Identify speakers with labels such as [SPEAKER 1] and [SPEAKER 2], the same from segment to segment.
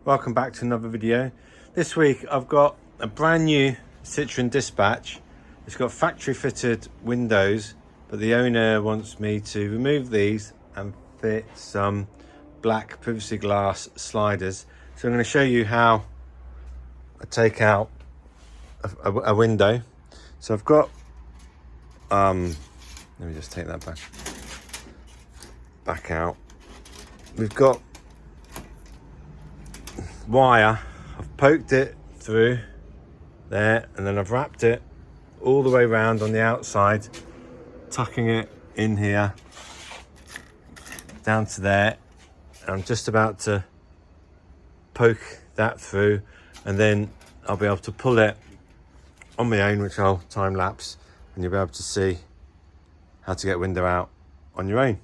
[SPEAKER 1] Welcome back to another video. This week I've got a brand new Citroen Dispatch. It's got factory fitted windows, but the owner wants me to remove these and fit some black privacy glass sliders. So I'm going to show you how I take out a window. So I've got let me just take that back out. We've got wire. I've poked it through there, and then I've wrapped it all the way around on the outside, tucking it in here down to there. I'm just about to poke that through, and then I'll be able to pull it on my own, which I'll time lapse, and you'll be able to see how to get window out on your own.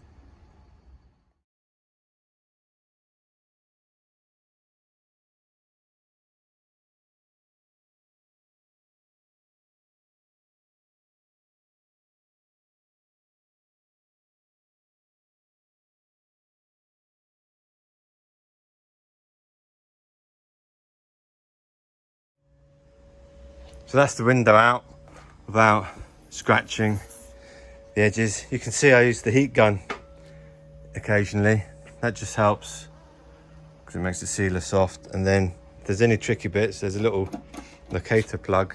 [SPEAKER 1] So that's the window out without scratching the edges. You can see I use the heat gun occasionally. That just helps because it makes the sealer soft. And then if there's any tricky bits, there's a little locator plug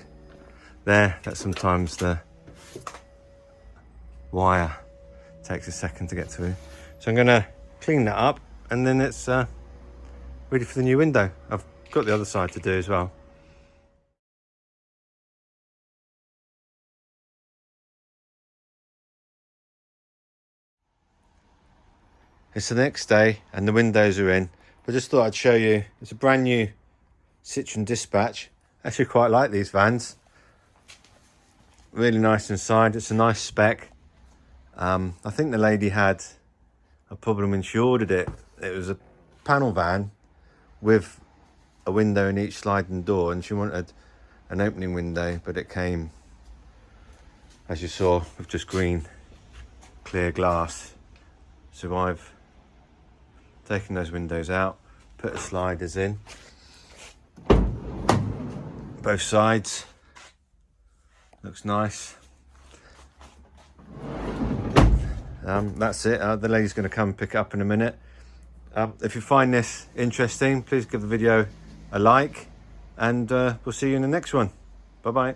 [SPEAKER 1] there that sometimes the wire takes a second to get through. So I'm gonna clean that up, and then it's ready for the new window. I've got the other side to do as well. It's the next day and the windows are in. I just thought I'd show you. It's a brand new Citroen Dispatch. I actually quite like these vans. Really nice inside. It's a nice spec. I think the lady had a problem when she ordered it. It was a panel van with a window in each sliding door, and she wanted an opening window, but it came, as you saw, with just green clear glass. So I've taken those windows out, put the sliders in both sides. Looks nice. That's it. The lady's going to come pick it up in a minute. If you find this interesting, please give the video a like, and we'll see you in the next one. Bye bye.